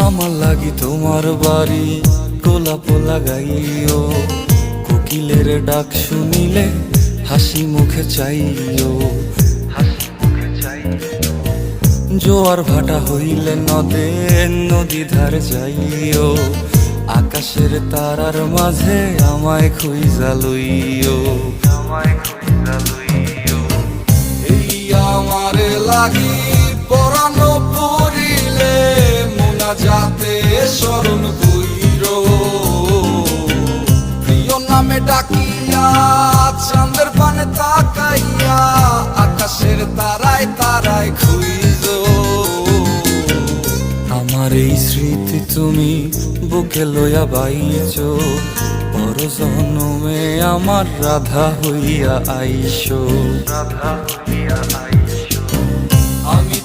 আমার লাগি তোমার বাড়ি গোলাপ লাগাইও, কোকিলের ডাক শুনিলে হাসি মুখে চাইও, জোয়ার ভাটা হইলে নদে নদী ধারে যাইও, আকাশের তারার মাঝে আমায় খুঁজা লইও, এই আমারে লাগি পরানো পড়িলে মোনাজাতে স্মরণ কইরো, প্রিয় নামে ডাকিয়া চাঁদের পানে তাকাইয়া আকাশের তারায় তারায় খুঁজো। আমার এই স্মৃতি তুমি বুকে লইয়া বাইছো, পর জন্মে আমার রাধা হইয়া আইসো, রাধা হইয়া আইসো।